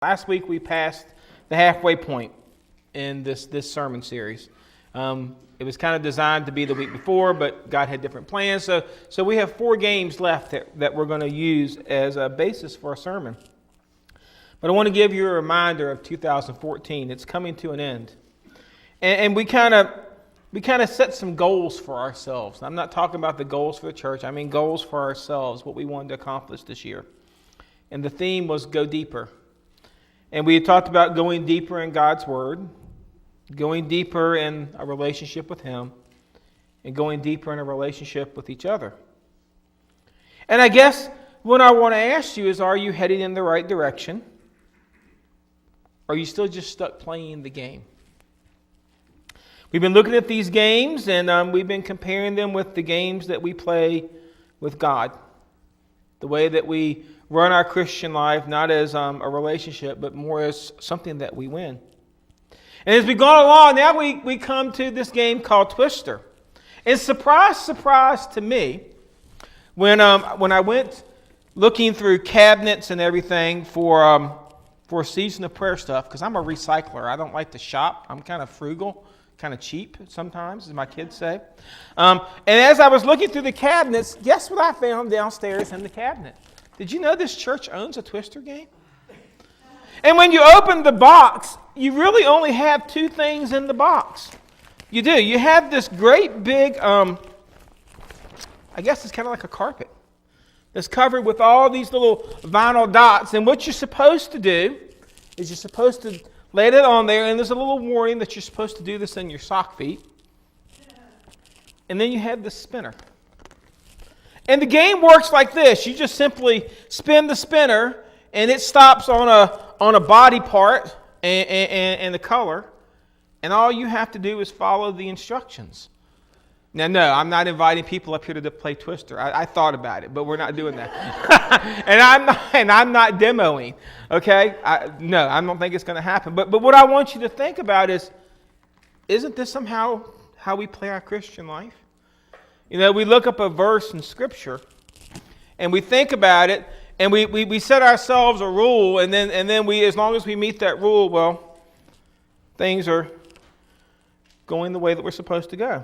Last week we passed the halfway point in this sermon series. It was kind of designed to be the week before, but God had different plans. So we have 4 games left that we're going to use as a basis for a sermon. But I want to give you a reminder of 2014. It's coming to an end. And we kind of set some goals for ourselves. I'm not talking about the goals for the church. I mean goals for ourselves, what we wanted to accomplish this year. And the theme was go deeper. And we had talked about going deeper in God's Word, going deeper in a relationship with Him, and going deeper in a relationship with each other. And I guess what I want to ask you is, are you heading in the right direction? Or are you still just stuck playing the game? We've been looking at these games, and we've been comparing them with the games that we play with God. The way that we run our Christian life, not as a relationship, but more as something that we win. And as we go along, now we come to this game called Twister. And surprise to me, when I went looking through cabinets and everything for Season of Prayer stuff, because I'm a recycler. I don't like to shop. I'm kind of frugal, kind of cheap sometimes, as my kids say. And as I was looking through the cabinets, guess what I found downstairs in the cabinet? Did you know this church owns a Twister game? And when you open the box, you really only have 2 things in the box. You do. You have this great big, I guess it's kind of like a carpet, that's covered with all these little vinyl dots. And what you're supposed to do is you're supposed to lay it on there, and there's a little warning that you're supposed to do this in your sock feet. And then you have the spinner. And the game works like this. You just simply spin the spinner, and it stops on a body part and the color. And all you have to do is follow the instructions. Now, no, I'm not inviting people up here to play Twister. I thought about it, but we're not doing that. and I'm not demoing, okay? I don't think it's going to happen. But what I want you to think about is, isn't this somehow how we play our Christian life? You know, we look up a verse in Scripture, and we think about it, and we set ourselves a rule, and then we, as long as we meet that rule, well, things are going the way that we're supposed to go.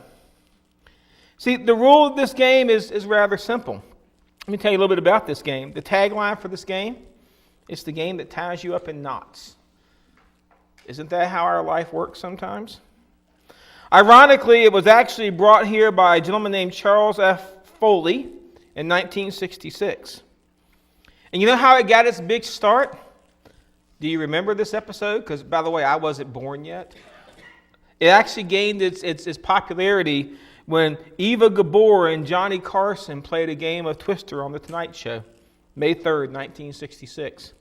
See, the rule of this game is rather simple. Let me tell you a little bit about this game. The tagline for this game, it's the game that ties you up in knots. Isn't that how our life works sometimes? Ironically, it was actually brought here by a gentleman named Charles F. Foley in 1966. And you know how it got its big start? Do you remember this episode? Because, by the way, I wasn't born yet. It actually gained its popularity when Eva Gabor and Johnny Carson played a game of Twister on The Tonight Show, May 3rd, 1966.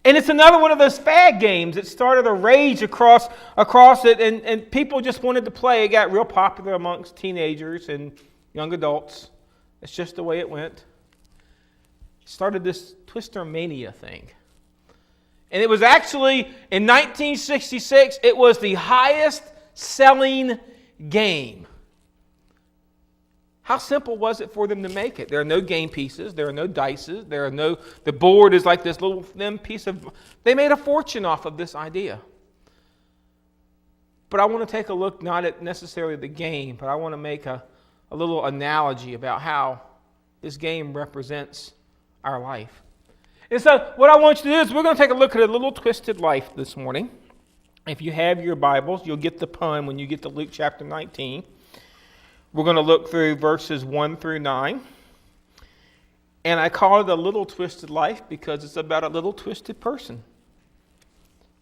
And it's another one of those fad games. It started a rage across it, and people just wanted to play. It got real popular amongst teenagers and young adults. It's just the way it went. It started this Twister Mania thing. And it was actually, in 1966, it was the highest selling game. How simple was it for them to make it? There are no game pieces. There are no dices. The board is like this little thin piece of... They made a fortune off of this idea. But I want to take a look not at necessarily the game, but I want to make a little analogy about how this game represents our life. And so what I want you to do is we're going to take a look at a little twisted life this morning. If you have your Bibles, you'll get the pun when you get to Luke chapter 19. We're going to look through verses 1 through 9. And I call it a little twisted life because it's about a little twisted person.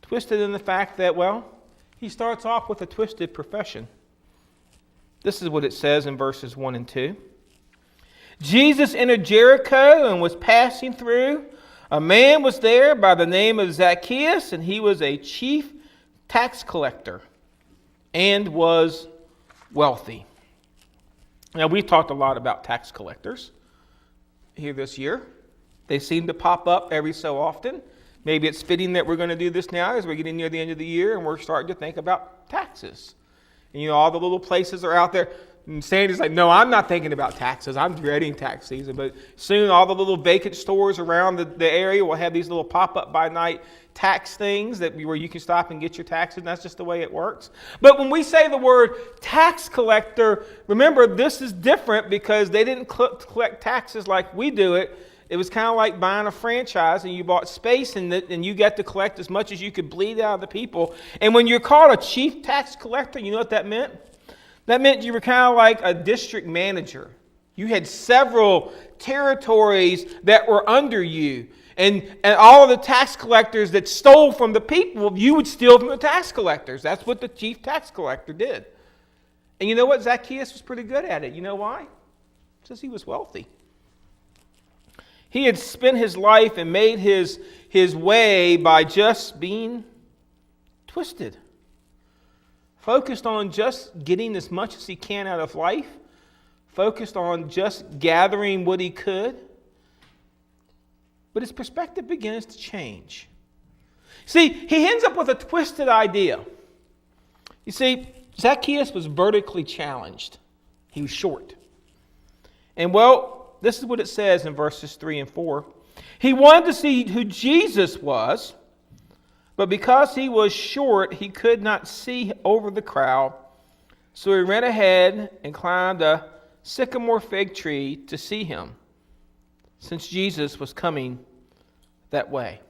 Twisted in the fact that, well, he starts off with a twisted profession. This is what it says in verses 1 and 2. Jesus entered Jericho and was passing through. A man was there by the name of Zacchaeus, and he was a chief tax collector and was wealthy. Now, we've talked a lot about tax collectors here this year. They seem to pop up every so often. Maybe it's fitting that we're going to do this now as we're getting near the end of the year and we're starting to think about taxes. And, all the little places are out there. And Sandy's like, no, I'm not thinking about taxes. I'm dreading tax season. But soon all the little vacant stores around the area will have these little pop-up by night tax things where you can stop and get your taxes. And that's just the way it works. But when we say the word tax collector, remember this is different because they didn't collect taxes like we do it. It was kind of like buying a franchise, and you bought space in it, and you got to collect as much as you could bleed out of the people. And when you're called a chief tax collector, you know what that meant? That meant you were kind of like a district manager. You had several territories that were under you. And all of the tax collectors that stole from the people, you would steal from the tax collectors. That's what the chief tax collector did. And you know what? Zacchaeus was pretty good at it. You know why? Because he was wealthy. He had spent his life and made his way by just being twisted. Focused on just getting as much as he can out of life. Focused on just gathering what he could. But his perspective begins to change. See, he ends up with a twisted idea. You see, Zacchaeus was vertically challenged. He was short. And this is what it says in verses 3 and 4. He wanted to see who Jesus was, but because he was short, he could not see over the crowd. So he ran ahead and climbed a sycamore fig tree to see him, since Jesus was coming that way.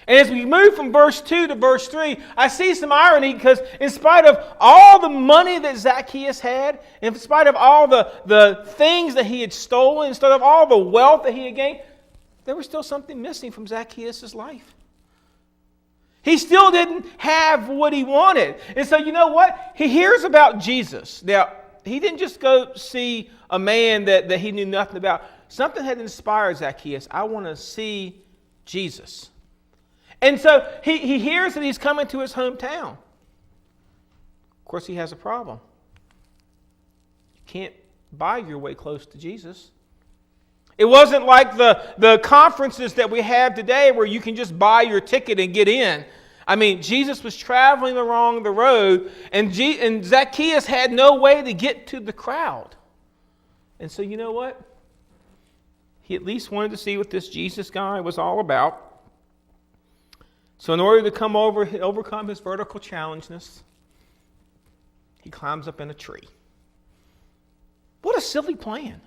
And as we move from verse 2 to verse 3, I see some irony because in spite of all the money that Zacchaeus had, in spite of all the things that he had stolen, in spite of all the wealth that he had gained, there was still something missing from Zacchaeus' life. He still didn't have what he wanted. And so you know what? He hears about Jesus. Now, he didn't just go see a man that he knew nothing about. Something had inspired Zacchaeus. I want to see Jesus. And so he hears that he's coming to his hometown. Of course, he has a problem. You can't buy your way close to Jesus. It wasn't like the conferences that we have today where you can just buy your ticket and get in. I mean, Jesus was traveling along the road, and Zacchaeus had no way to get to the crowd. And so you know what? He at least wanted to see what this Jesus guy was all about. So in order to overcome his vertical challengeness, he climbs up in a tree. What a silly plan.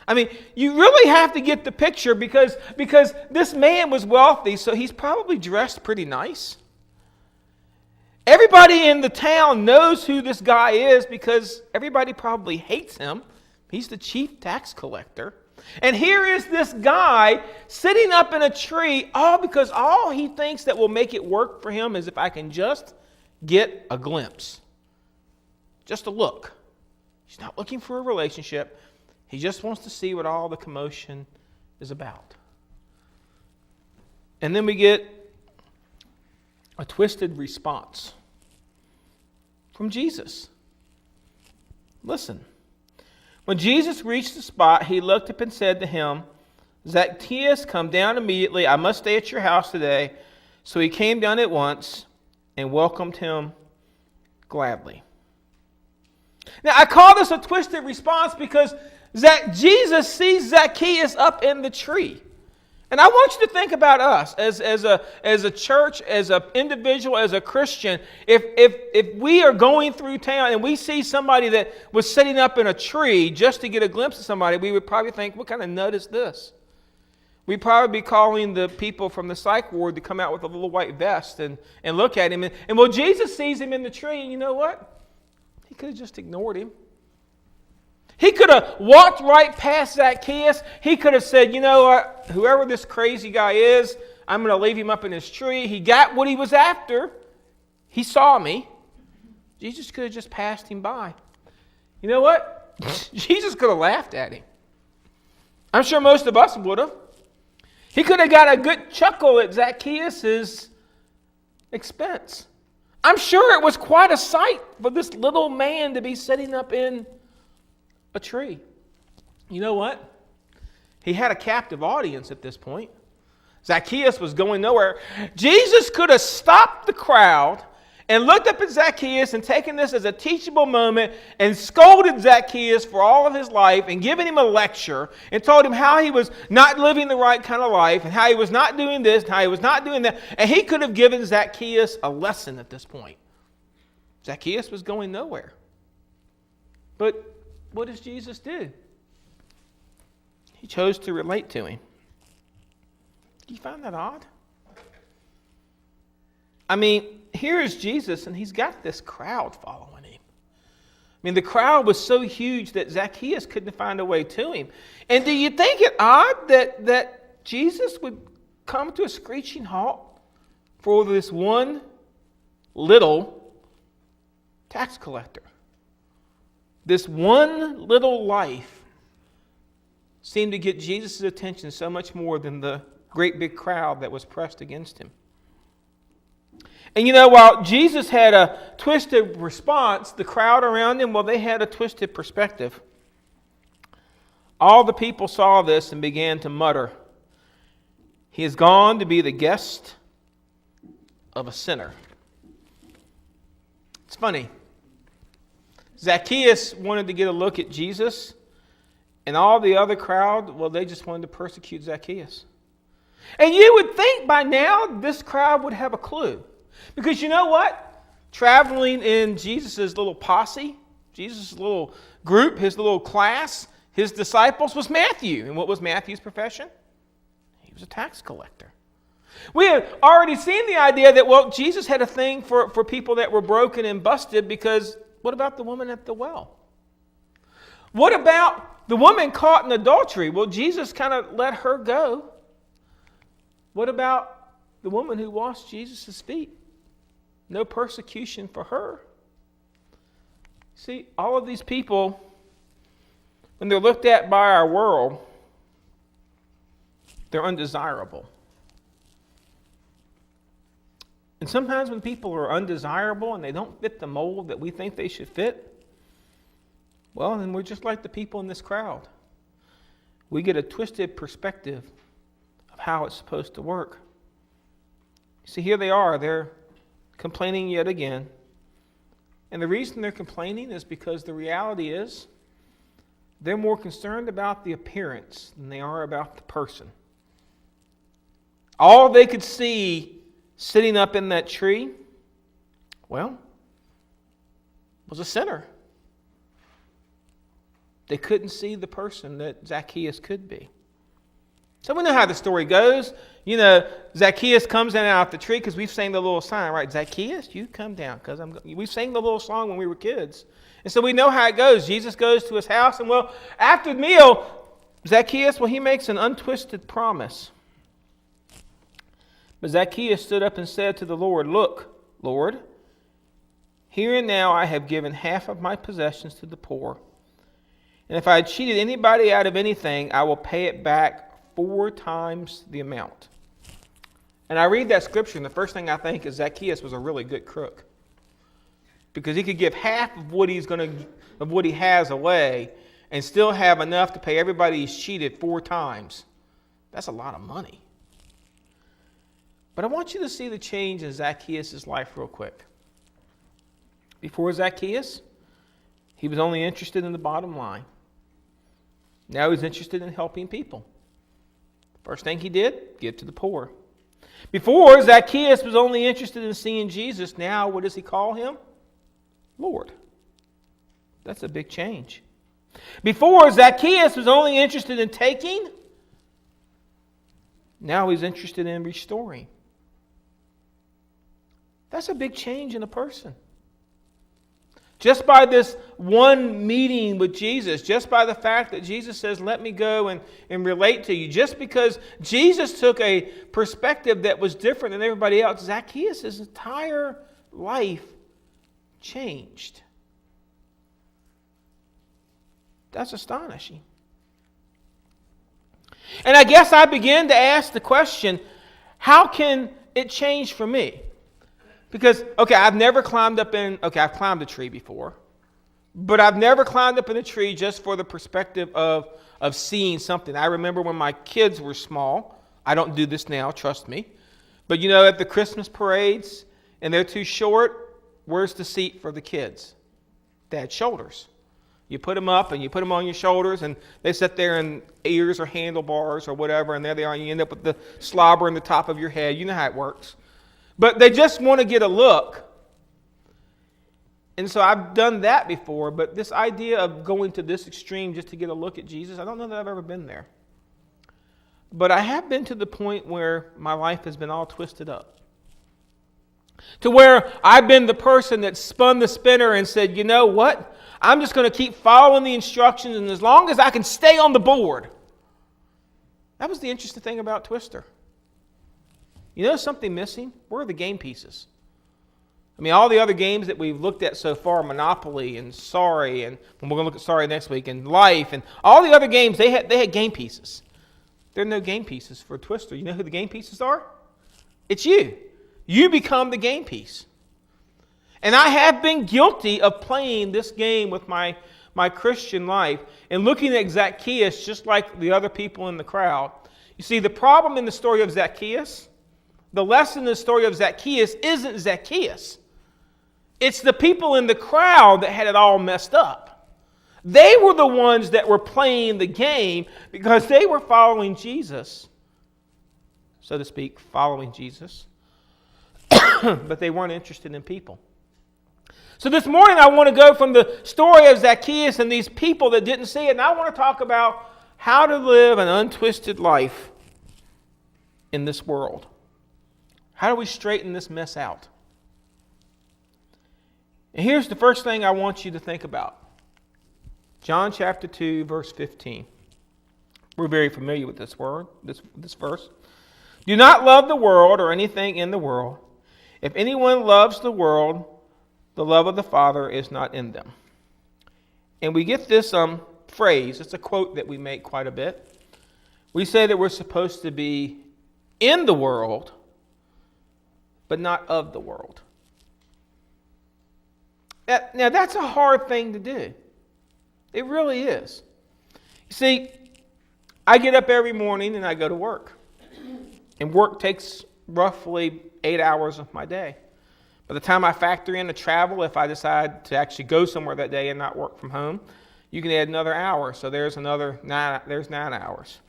I mean, you really have to get the picture because this man was wealthy, so he's probably dressed pretty nice. Everybody in the town knows who this guy is because everybody probably hates him. He's the chief tax collector. And here is this guy sitting up in a tree, all because all he thinks that will make it work for him is if I can just get a glimpse. Just a look. He's not looking for a relationship. He just wants to see what all the commotion is about. And then we get a twisted response from Jesus. Listen. When Jesus reached the spot, he looked up and said to him, Zacchaeus, come down immediately. I must stay at your house today. So he came down at once and welcomed him gladly. Now, I call this a twisted response because Jesus sees Zacchaeus up in the tree. And I want you to think about us as a church, as an individual, as a Christian. If we are going through town and we see somebody that was sitting up in a tree just to get a glimpse of somebody, we would probably think, what kind of nut is this? We'd probably be calling the people from the psych ward to come out with a little white vest and look at him. And well, Jesus sees him in the tree, and you know what? He could have just ignored him. He could have walked right past Zacchaeus. He could have said, you know what, whoever this crazy guy is, I'm going to leave him up in his tree. He got what he was after. He saw me. Jesus could have just passed him by. You know what? Jesus could have laughed at him. I'm sure most of us would have. He could have got a good chuckle at Zacchaeus' expense. I'm sure it was quite a sight for this little man to be sitting up in a tree. You know what? He had a captive audience at this point. Zacchaeus was going nowhere. Jesus could have stopped the crowd and looked up at Zacchaeus and taken this as a teachable moment and scolded Zacchaeus for all of his life and given him a lecture and told him how he was not living the right kind of life and how he was not doing this and how he was not doing that. And he could have given Zacchaeus a lesson at this point. Zacchaeus was going nowhere. But what does Jesus do? He chose to relate to him. Do you find that odd? I mean, here is Jesus, and he's got this crowd following him. I mean, the crowd was so huge that Zacchaeus couldn't find a way to him. And do you think it odd that Jesus would come to a screeching halt for this one little tax collector? This one little life seemed to get Jesus' attention so much more than the great big crowd that was pressed against him. And while Jesus had a twisted response, the crowd around him, well, they had a twisted perspective. All the people saw this and began to mutter, "He has gone to be the guest of a sinner." It's funny. Zacchaeus wanted to get a look at Jesus, and all the other crowd, well, they just wanted to persecute Zacchaeus. And you would think by now this crowd would have a clue. Because you know what? Traveling in Jesus' little posse, Jesus' little group, his little class, his disciples was Matthew. And what was Matthew's profession? He was a tax collector. We have already seen the idea that, well, Jesus had a thing for people that were broken and busted, because what about the woman at the well? What about the woman caught in adultery? Well, Jesus kind of let her go. What about the woman who washed Jesus' feet? No persecution for her. See, all of these people, when they're looked at by our world, they're undesirable. And sometimes when people are undesirable and they don't fit the mold that we think they should fit, well, then we're just like the people in this crowd. We get a twisted perspective of how it's supposed to work. See, here they are. They're complaining yet again. And the reason they're complaining is because the reality is they're more concerned about the appearance than they are about the person. All they could see sitting up in that tree, well, was a sinner. They couldn't see the person that Zacchaeus could be. So we know how the story goes. Zacchaeus comes down out the tree, because we've sang the little sign, right? Zacchaeus, you come down, because we sang the little song when we were kids. And so we know how it goes. Jesus goes to his house, and well, after the meal, Zacchaeus, well, he makes an untwisted promise. But Zacchaeus stood up and said to the Lord, "Look, Lord, here and now I have given half of my possessions to the poor. And if I had cheated anybody out of anything, I will pay it back 4 times the amount." And I read that scripture, and the first thing I think is Zacchaeus was a really good crook, because he could give half of what he has away and still have enough to pay everybody he's cheated 4 times. That's a lot of money. But I want you to see the change in Zacchaeus' life real quick. Before Zacchaeus, he was only interested in the bottom line. Now he's interested in helping people. First thing he did, give to the poor. Before, Zacchaeus was only interested in seeing Jesus. Now, what does he call him? Lord. That's a big change. Before, Zacchaeus was only interested in taking. Now he's interested in restoring. That's a big change in a person. Just by this one meeting with Jesus, just by the fact that Jesus says, "Let me go and relate to you," just because Jesus took a perspective that was different than everybody else, Zacchaeus' entire life changed. That's astonishing. And I guess I began to ask the question, how can it change for me? Because, I've climbed a tree before, but I've never climbed up in a tree just for the perspective of seeing something. I remember when my kids were small. I don't do this now, trust me. But at the Christmas parades, and they're too short, where's the seat for the kids? Dad's shoulders. You put them up and you put them on your shoulders, and they sit there in ears or handlebars or whatever, and there they are, and you end up with the slobber in the top of your head. You know how it works. But they just want to get a look. And so I've done that before, but this idea of going to this extreme just to get a look at Jesus, I don't know that I've ever been there. But I have been to the point where my life has been all twisted up. To where I've been the person that spun the spinner and said, you know what? I'm just going to keep following the instructions, and as long as I can stay on the board. That was the interesting thing about Twister. You know something missing? Where are the game pieces? I mean, all the other games that we've looked at so far, Monopoly and Sorry, and we're going to look at Sorry next week, and Life, and all the other games, they had game pieces. There are no game pieces for Twister. You know who the game pieces are? It's you. You become the game piece. And I have been guilty of playing this game with my Christian life and looking at Zacchaeus just like the other people in the crowd. You see, the problem in the story of Zacchaeus, the lesson in the story of Zacchaeus isn't Zacchaeus. It's the people in the crowd that had it all messed up. They were the ones that were playing the game because they were following Jesus, so to speak, following Jesus. But they weren't interested in people. So this morning I want to go from the story of Zacchaeus and these people that didn't see it, and I want to talk about how to live an untwisted life in this world. How do we straighten this mess out? And here's the first thing I want you to think about. John chapter 2, verse 15. We're very familiar with this word, this verse. Do not love the world or anything in the world. If anyone loves the world, the love of the Father is not in them. And we get this phrase. It's a quote that we make quite a bit. We say that we're supposed to be in the world, but not of the world. Now, that's a hard thing to do. It really is. You see, I get up every morning and I go to work. And work takes roughly 8 hours of my day. By the time I factor in the travel, if I decide to actually go somewhere that day and not work from home, you can add another hour. So there's 9 hours.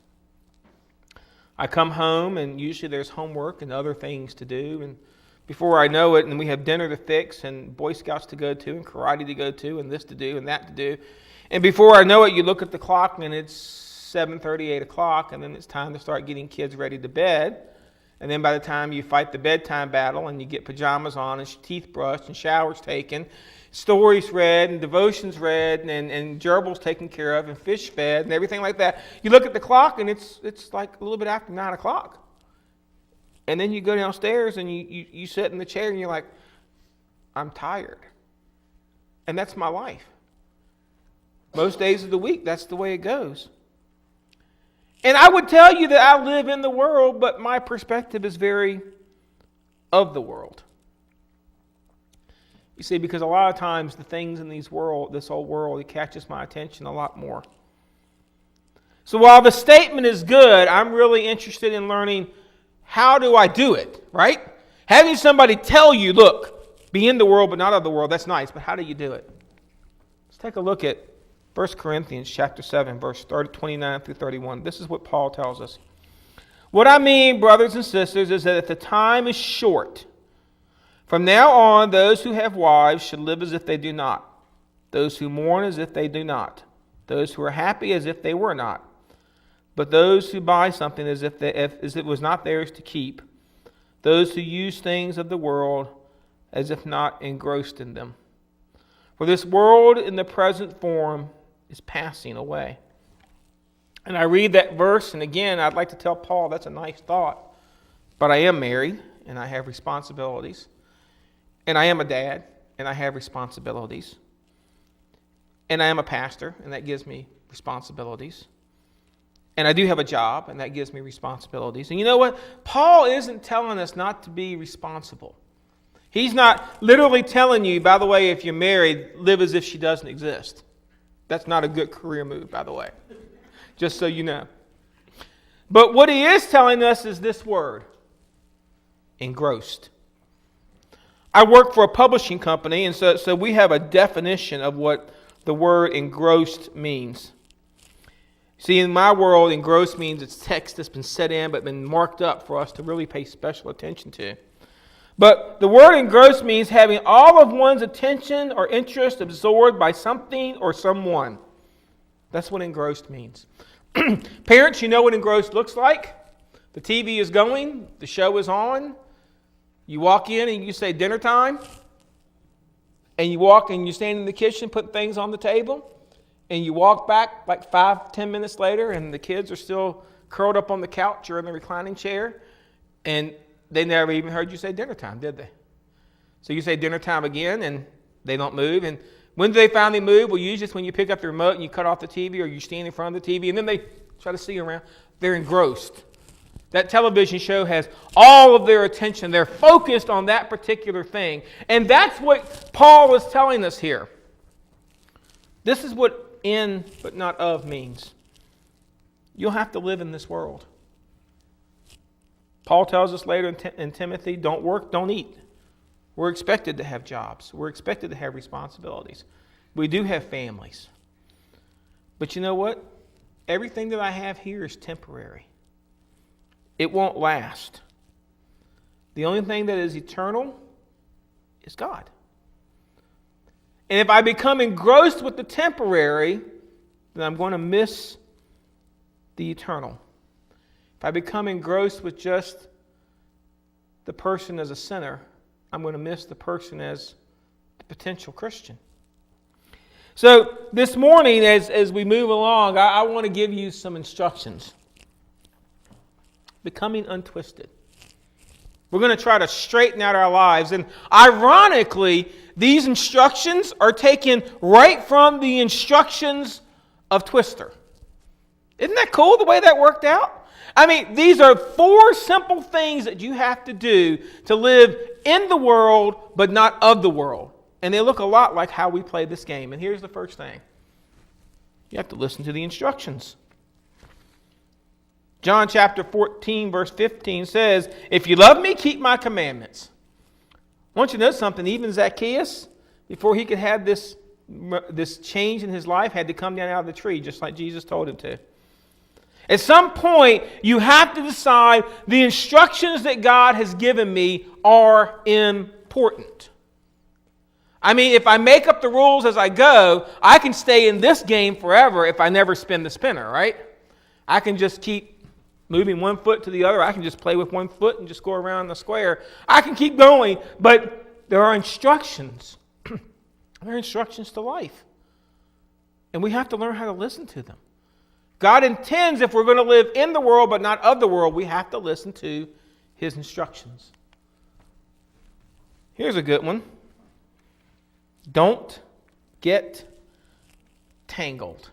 I come home and usually there's homework and other things to do. And before I know it, and we have dinner to fix and Boy Scouts to go to and karate to go to and this to do and that to do. And before I know it, you look at the clock and it's 7:30, 8 o'clock, and then it's time to start getting kids ready to bed. And then by the time you fight the bedtime battle and you get pajamas on and teeth brushed and showers taken, stories read and devotions read and gerbils taken care of and fish fed and everything like that, you look at the clock and it's like a little bit after 9 o'clock. And then you go downstairs and you sit in the chair and you're like, I'm tired. And that's my life. Most days of the week, that's the way it goes. And I would tell you that I live in the world, but my perspective is very of the world. You see, because a lot of times the things in this whole world, it catches my attention a lot more. So while the statement is good, I'm really interested in learning how do I do it, right? Having somebody tell you, look, be in the world but not of the world, that's nice, but how do you do it? Let's take a look at 1 Corinthians chapter 7, verse 29 through 31. This is what Paul tells us. What I mean, brothers and sisters, is that if the time is short, from now on, those who have wives should live as if they do not. Those who mourn as if they do not. Those who are happy as if they were not. But those who buy something as if it was not theirs to keep. Those who use things of the world as if not engrossed in them. For this world in the present form is passing away. And I read that verse, and again, I'd like to tell Paul that's a nice thought. But I am married, and I have responsibilities. And I am a dad, and I have responsibilities. And I am a pastor, and that gives me responsibilities. And I do have a job, and that gives me responsibilities. And you know what? Paul isn't telling us not to be responsible. He's not literally telling you, by the way, if you're married, live as if she doesn't exist. That's not a good career move, by the way. Just so you know. But what he is telling us is this word. Engrossed. I work for a publishing company, and so we have a definition of what the word engrossed means. See, in my world, engrossed means it's text that's been set in but been marked up for us to really pay special attention to. But the word engrossed means having all of one's attention or interest absorbed by something or someone. That's what engrossed means. Parents, you know what engrossed looks like. The TV is going, the show is on. You walk in and you say dinner time. And you walk and you stand in the kitchen putting things on the table. And you walk back like 5-10 minutes later and the kids are still curled up on the couch or in the reclining chair. And they never even heard you say dinner time, did they? So you say dinner time again and they don't move. And when do they finally move? Well, usually it's when you pick up the remote and you cut off the TV or you stand in front of the TV and then they try to see around. They're engrossed. That television show has all of their attention. They're focused on that particular thing. And that's what Paul is telling us here. This is what in but not of means. You'll have to live in this world. Paul tells us later in Timothy, don't work, don't eat. We're expected to have jobs. We're expected to have responsibilities. We do have families. But you know what? Everything that I have here is temporary. It won't last. The only thing that is eternal is God. And if I become engrossed with the temporary, then I'm going to miss the eternal. If I become engrossed with just the person as a sinner, I'm going to miss the person as the potential Christian. So this morning, as we move along, I want to give you some instructions. Becoming untwisted. We're going to try to straighten out our lives. And ironically, these instructions are taken right from the instructions of Twister. Isn't that cool the way that worked out? I mean, these are 4 simple things that you have to do to live in the world, but not of the world. And they look a lot like how we play this game. And here's the first thing. You have to listen to the instructions. John chapter 14, verse 15 says, if you love me, keep my commandments. I want you to know something. Even Zacchaeus, before he could have this change in his life, had to come down out of the tree, just like Jesus told him to. At some point, you have to decide the instructions that God has given me are important. I mean, if I make up the rules as I go, I can stay in this game forever if I never spin the spinner, right? I can just keep moving one foot to the other. I can just play with one foot and just go around the square. I can keep going, but there are instructions. There are instructions to life. And we have to learn how to listen to them. God intends, if we're going to live in the world but not of the world, we have to listen to His instructions. Here's a good one. Don't get tangled.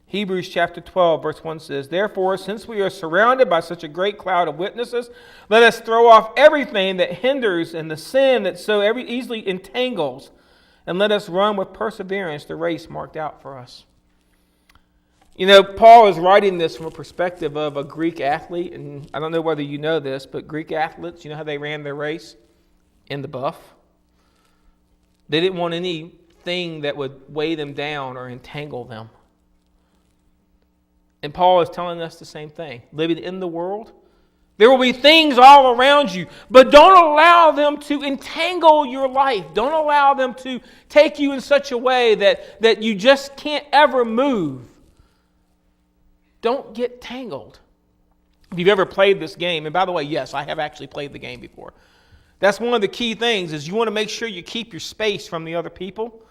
Hebrews chapter 12, verse 1 says, therefore, since we are surrounded by such a great cloud of witnesses, let us throw off everything that hinders and the sin that so easily entangles, and let us run with perseverance the race marked out for us. You know, Paul is writing this from a perspective of a Greek athlete, and I don't know whether you know this, but Greek athletes, you know how they ran their race? In the buff. They didn't want anything that would weigh them down or entangle them. And Paul is telling us the same thing. Living in the world, there will be things all around you, but don't allow them to entangle your life. Don't allow them to take you in such a way that you just can't ever move. Don't get tangled. If you've ever played this game, and by the way, yes, I have actually played the game before. That's one of the key things is you want to make sure you keep your space from the other people.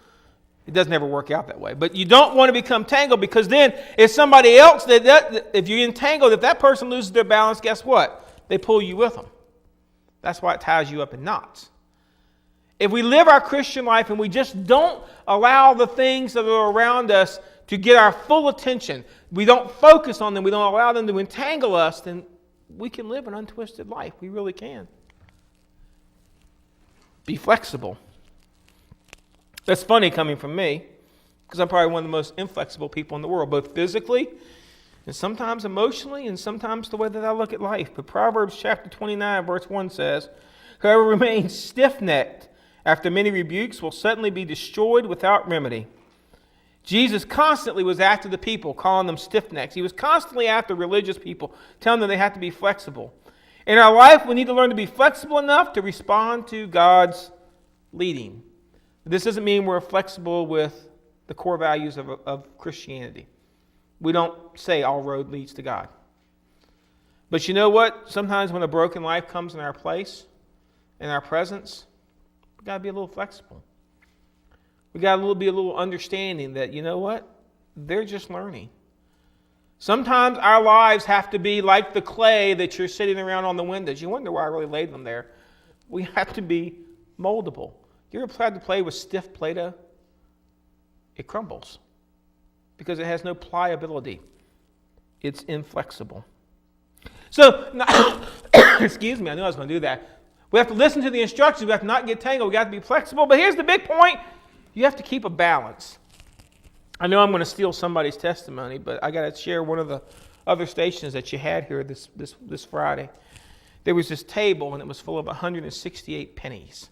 It doesn't ever work out that way. But you don't want to become tangled because then if somebody else, if you're entangled, if that person loses their balance, guess what? They pull you with them. That's why it ties you up in knots. If we live our Christian life and we just don't allow the things that are around us to get our full attention, we don't focus on them, we don't allow them to entangle us, then we can live an untwisted life. We really can. Be flexible. That's funny coming from me, because I'm probably one of the most inflexible people in the world, both physically and sometimes emotionally and sometimes the way that I look at life. But Proverbs chapter 29, verse 1 says, Whoever remains stiff-necked after many rebukes will suddenly be destroyed without remedy. Jesus constantly was after the people, calling them stiff-necks. He was constantly after religious people, telling them they have to be flexible. In our life, we need to learn to be flexible enough to respond to God's leading. This doesn't mean we're flexible with the core values of Christianity. We don't say all road leads to God. But you know what? Sometimes when a broken life comes in our place, in our presence, we've got to be a little flexible. We've got to be a little understanding that, you know what? They're just learning. Sometimes our lives have to be like the clay that you're sitting around on the windows. You wonder why I really laid them there. We have to be moldable. You ever tried to play with stiff Play-Doh? It crumbles because it has no pliability. It's inflexible. So, excuse me, I knew I was going to do that. We have to listen to the instructions. We have to not get tangled. We have to be flexible. But here's the big point. You have to keep a balance. I know I'm going to steal somebody's testimony, but I got to share one of the other stations that you had here this Friday. There was this table, and it was full of 168 pennies.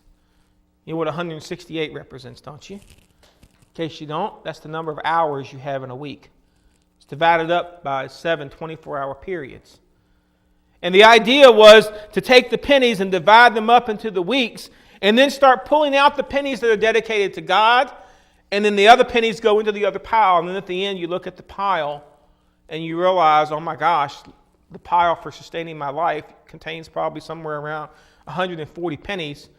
You know what 168 represents, don't you? In case you don't, that's the number of hours you have in a week. It's divided up by 7 24-hour periods. And the idea was to take the pennies and divide them up into the weeks, and then start pulling out the pennies that are dedicated to God, and then the other pennies go into the other pile. And then at the end, you look at the pile, and you realize, oh my gosh, the pile for sustaining my life contains probably somewhere around 140 pennies.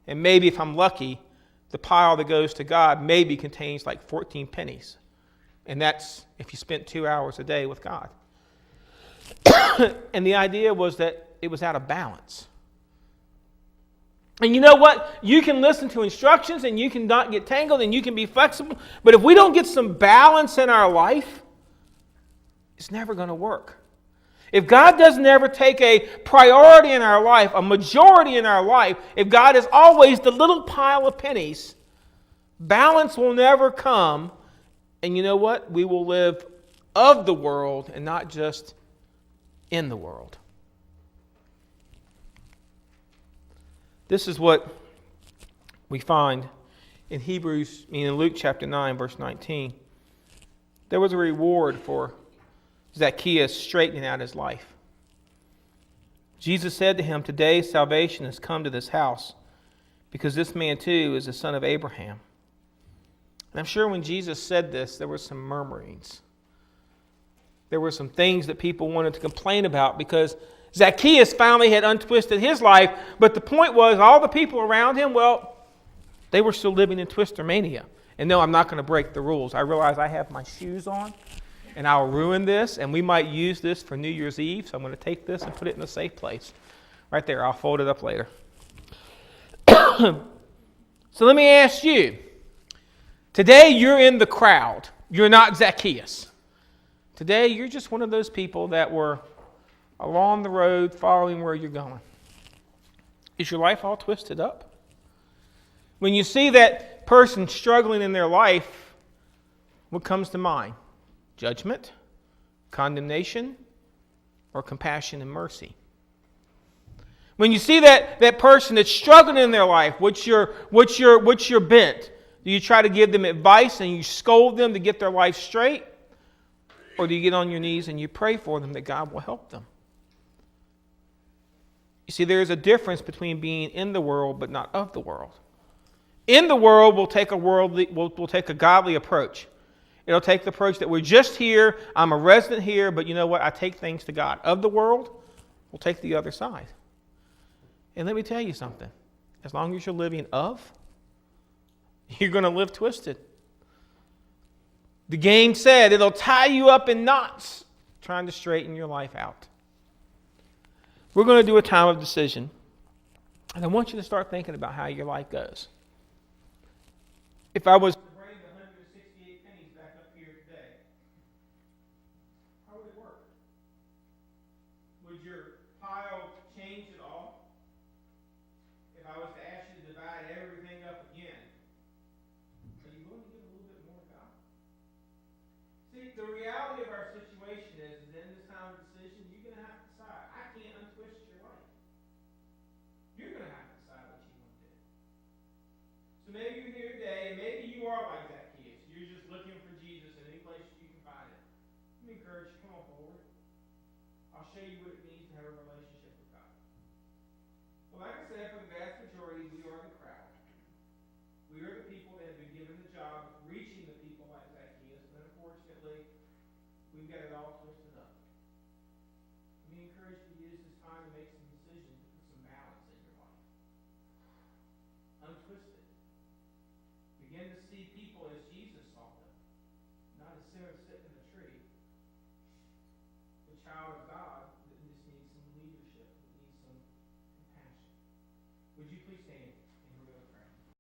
And maybe if I'm lucky, the pile that goes to God maybe contains like 14 pennies. And that's if you spent 2 hours a day with God. And the idea was that it was out of balance. And you know what? You can listen to instructions and you can not get tangled and you can be flexible. But if we don't get some balance in our life, it's never going to work. If God doesn't ever take a priority in our life, a majority in our life, if God is always the little pile of pennies, balance will never come. And you know what? We will live of the world and not just in the world. This is what we find in Luke chapter 9, verse 19. There was a reward for Zacchaeus straightening out his life. Jesus said to him, "Today salvation has come to this house, because this man too is the son of Abraham." And I'm sure when Jesus said this, there were some murmurings. There were some things that people wanted to complain about because Zacchaeus finally had untwisted his life, but the point was all the people around him, well, they were still living in twister mania. And no, I'm not going to break the rules. I realize I have my shoes on, and I'll ruin this, and we might use this for New Year's Eve, so I'm going to take this and put it in a safe place. Right there, I'll fold it up later. So let me ask you, today you're in the crowd. You're not Zacchaeus. Today you're just one of those people that were along the road following where you're going. Is your life all twisted up? When you see that person struggling in their life, what comes to mind? Judgment, condemnation, or compassion and mercy? When you see that person that's struggling in their life, what's your bent? Do you try to give them advice and you scold them to get their life straight? Or do you get on your knees and you pray for them that God will help them? You see, there is a difference between being in the world but not of the world. In the world, we'll take a godly approach. It'll take the approach that we're just here, I'm a resident here, but you know what? I take things to God. Of the world, we'll take the other side. And let me tell you something. As long as you're living of, you're going to live twisted. The game said it'll tie you up in knots trying to straighten your life out. We're going to do a time of decision. And I want you to start thinking about how your life goes. If I was to bring the 168 pennies back up here today, how would it work? Would your pile change at all? If I was to ask you to divide everything up again, are you willing to give a little bit more to God? See, the reality of our situation is that in this time of decision, you're going to have to decide. I can't untwist your life. You're going to have to So maybe you're here today, and maybe you are like Zacchaeus. You're just looking for Jesus in any place you can find it. Let me encourage you, come on forward. I'll show you what it means to have a relationship with God. Well, like I said, for the vast majority, we are the crowd. We are the people that have been given the job of reaching the people like Zacchaeus, but unfortunately, we've got it all twisted up. Let me encourage you to use this time to make some decisions to put some balance in your life. Untwist it. Begin to see people as Jesus saw them, not as sinners sitting in a tree. The child of God that just needs some leadership, that needs some compassion. Would you please stand?